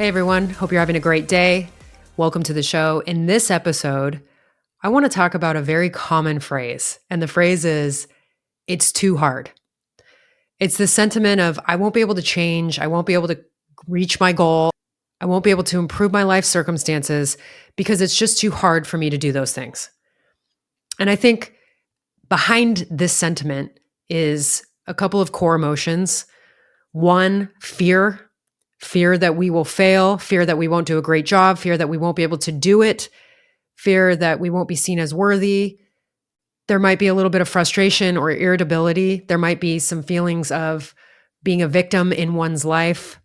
Hey everyone, hope you're having a great day. Welcome to the show. In this episode, I want to talk about a very common phrase, and the phrase is, it's too hard. It's the sentiment of, I won't be able to change, I won't be able to reach my goal, I won't be able to improve my life circumstances because it's just too hard for me to do those things. And I think behind this sentiment is a couple of core emotions. One, fear that we will fail, fear that we won't do a great job, fear that we won't be able to do it, fear that we won't be seen as worthy. There might be a little bit of frustration or irritability. There might be some feelings of being a victim in one's life.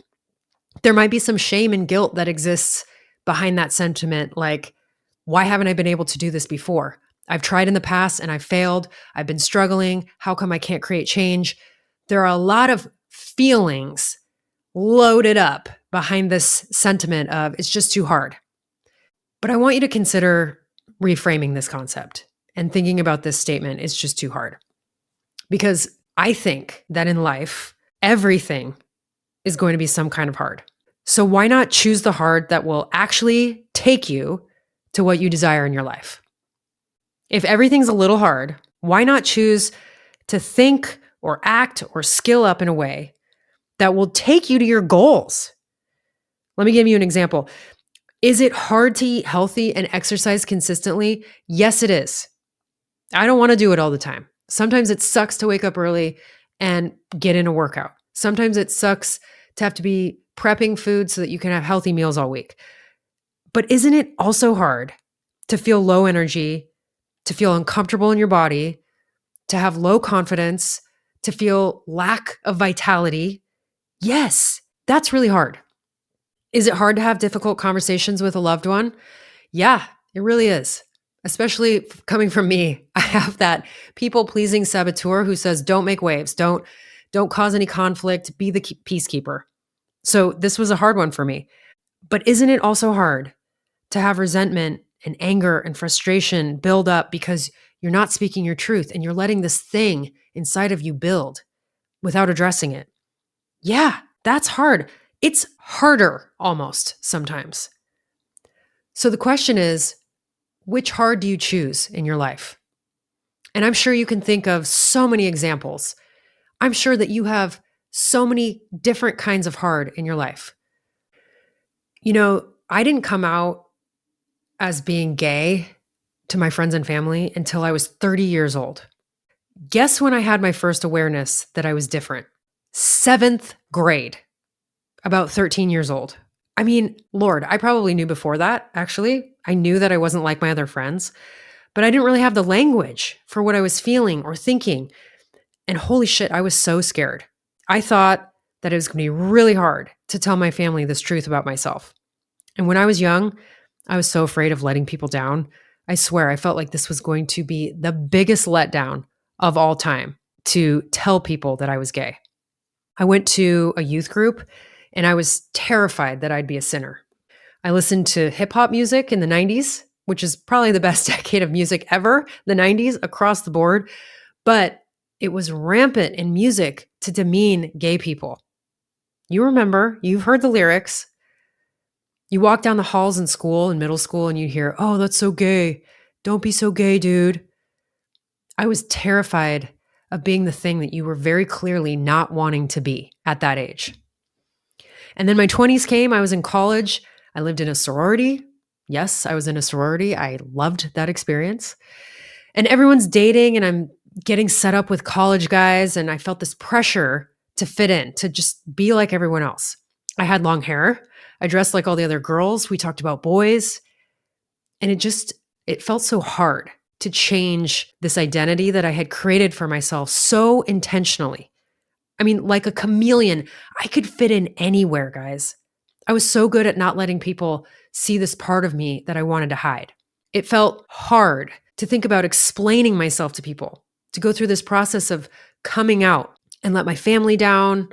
There might be some shame and guilt that exists behind that sentiment, like, why haven't I been able to do this before? I've tried in the past and I've failed. I've been struggling. How come I can't create change? There are a lot of feelings loaded up behind this sentiment of it's just too hard. But I want you to consider reframing this concept and thinking about this statement, it's just too hard. Because I think that in life, everything is going to be some kind of hard. So why not choose the hard that will actually take you to what you desire in your life? If everything's a little hard, why not choose to think or act or skill up in a way that will take you to your goals? Let me give you an example. Is it hard to eat healthy and exercise consistently? Yes, it is. I don't want to do it all the time. Sometimes it sucks to wake up early and get in a workout. Sometimes it sucks to have to be prepping food so that you can have healthy meals all week. But isn't it also hard to feel low energy, to feel uncomfortable in your body, to have low confidence, to feel lack of vitality? Yes, that's really hard. Is it hard to have difficult conversations with a loved one? Yeah, it really is. Especially coming from me. I have that people-pleasing saboteur who says, don't make waves, don't cause any conflict, be the peacekeeper. So this was a hard one for me. But isn't it also hard to have resentment and anger and frustration build up because you're not speaking your truth and you're letting this thing inside of you build without addressing it? Yeah, that's hard. It's harder almost sometimes. So the question is, which hard do you choose in your life? And I'm sure you can think of so many examples. I'm sure that you have so many different kinds of hard in your life. You know, I didn't come out as being gay to my friends and family until I was 30 years old. Guess when I had my first awareness that I was different? 7th grade, about 13 years old. I mean, Lord, I probably knew before that, actually. I knew that I wasn't like my other friends, but I didn't really have the language for what I was feeling or thinking. And holy shit, I was so scared. I thought that it was going to be really hard to tell my family this truth about myself. And when I was young, I was so afraid of letting people down. I swear, I felt like this was going to be the biggest letdown of all time to tell people that I was gay. I went to a youth group and I was terrified that I'd be a sinner. I listened to hip hop music in the 90s, which is probably the best decade of music ever, the 90s across the board. But it was rampant in music to demean gay people. You remember, you've heard the lyrics. You walk down the halls in school, in middle school, and you hear, oh, that's so gay. Don't be so gay, dude. I was terrified of being the thing that you were very clearly not wanting to be at that age. And then my 20s came. I was in college. I lived in a sorority. Yes, I was in a sorority. I loved that experience. And everyone's dating and I'm getting set up with college guys. And I felt this pressure to fit in, to just be like everyone else. I had long hair. I dressed like all the other girls. We talked about boys. And it felt so hard to change this identity that I had created for myself so intentionally. I mean, like a chameleon, I could fit in anywhere, guys. I was so good at not letting people see this part of me that I wanted to hide. It felt hard to think about explaining myself to people, to go through this process of coming out and let my family down,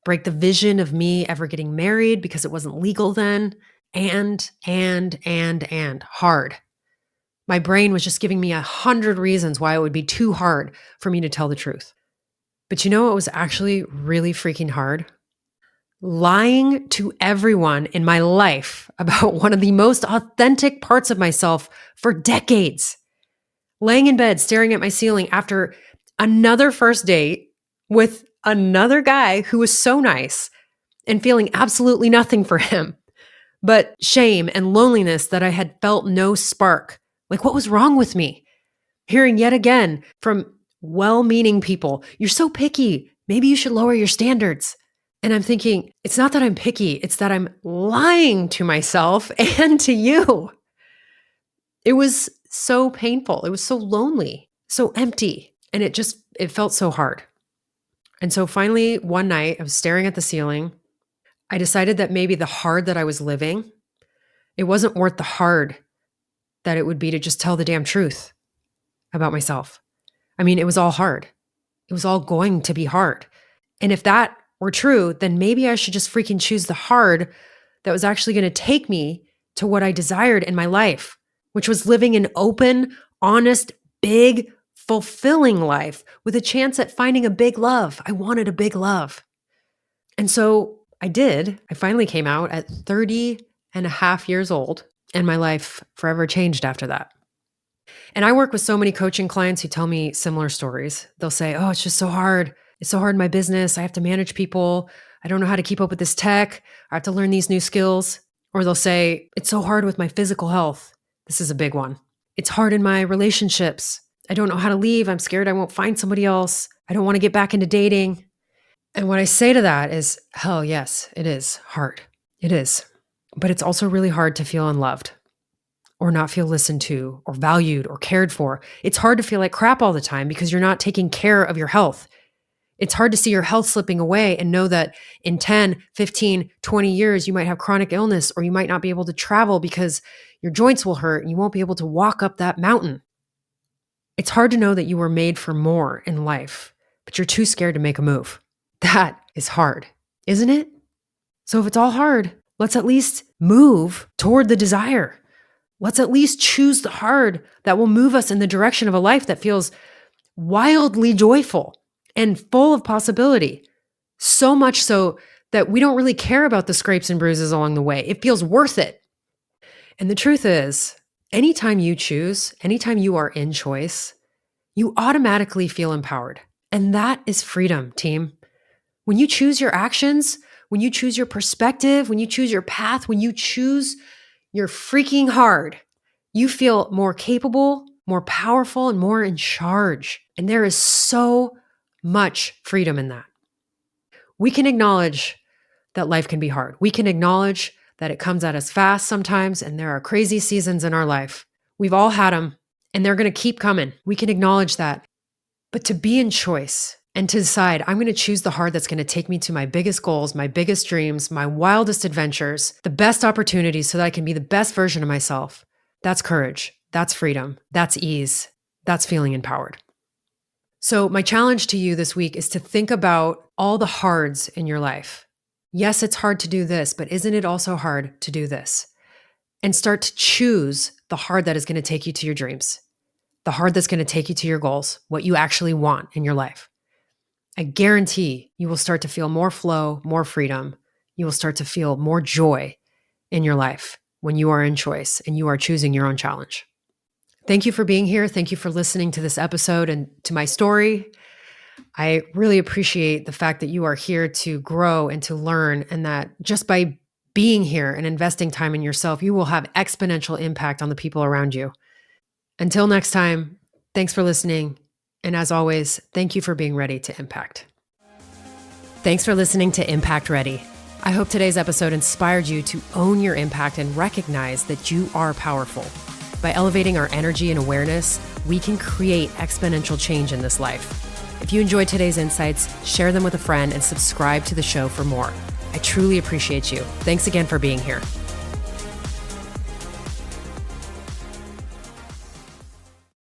break the vision of me ever getting married because it wasn't legal then, and hard. My brain was just giving me 100 reasons why it would be too hard for me to tell the truth. But you know what was actually really freaking hard? lying to everyone in my life about one of the most authentic parts of myself for decades. Laying in bed, staring at my ceiling after another first date with another guy who was so nice and feeling absolutely nothing for him, but shame and loneliness that I had felt no spark. Like, what was wrong with me? Hearing yet again from well-meaning people, you're so picky. Maybe you should lower your standards. And I'm thinking, it's not that I'm picky, it's that I'm lying to myself and to you. It was so painful. It was so lonely, so empty. And it felt so hard. And so finally, one night, I was staring at the ceiling. I decided that maybe the hard that I was living, it wasn't worth the hard that it would be to just tell the damn truth about myself. I mean, it was all hard. It was all going to be hard. And if that were true, then maybe I should just freaking choose the hard that was actually going to take me to what I desired in my life, which was living an open, honest, big, fulfilling life with a chance at finding a big love. I wanted a big love. And so I did. I finally came out at 30 and a half years old, and my life forever changed after that. And I work with so many coaching clients who tell me similar stories. They'll say, oh, it's just so hard. It's so hard in my business. I have to manage people. I don't know how to keep up with this tech. I have to learn these new skills. Or they'll say, it's so hard with my physical health. This is a big one. It's hard in my relationships. I don't know how to leave. I'm scared I won't find somebody else. I don't want to get back into dating. And what I say to that is, hell yes, it is hard. It is. But it's also really hard to feel unloved or not feel listened to or valued or cared for. It's hard to feel like crap all the time because you're not taking care of your health. It's hard to see your health slipping away and know that in 10, 15, 20 years, you might have chronic illness or you might not be able to travel because your joints will hurt and you won't be able to walk up that mountain. It's hard to know that you were made for more in life, but you're too scared to make a move. That is hard, isn't it? So if it's all hard, let's at least move toward the desire. Let's at least choose the hard that will move us in the direction of a life that feels wildly joyful and full of possibility. So much so that we don't really care about the scrapes and bruises along the way. It feels worth it. And the truth is, anytime you choose, anytime you are in choice, you automatically feel empowered. And that is freedom, team. When you choose your actions, when you choose your perspective, when you choose your path, when you choose your freaking hard, you feel more capable, more powerful, and more in charge. And there is so much freedom in that. We can acknowledge that life can be hard. We can acknowledge that it comes at us fast sometimes, and there are crazy seasons in our life. We've all had them, and they're going to keep coming. We can acknowledge that. But to be in choice and to decide, I'm going to choose the hard that's going to take me to my biggest goals, my biggest dreams, my wildest adventures, the best opportunities so that I can be the best version of myself. That's courage. That's freedom. That's ease. That's feeling empowered. So my challenge to you this week is to think about all the hards in your life. Yes, it's hard to do this, but isn't it also hard to do this? And start to choose the hard that is going to take you to your dreams, the hard that's going to take you to your goals, what you actually want in your life. I guarantee you will start to feel more flow, more freedom. You will start to feel more joy in your life when you are in choice and you are choosing your own challenge. Thank you for being here. Thank you for listening to this episode and to my story. I really appreciate the fact that you are here to grow and to learn, and that just by being here and investing time in yourself, you will have exponential impact on the people around you. Until next time, thanks for listening. And as always, thank you for being ready to impact. Thanks for listening to Impact Ready. I hope today's episode inspired you to own your impact and recognize that you are powerful. By elevating our energy and awareness, we can create exponential change in this life. If you enjoyed today's insights, share them with a friend and subscribe to the show for more. I truly appreciate you. Thanks again for being here.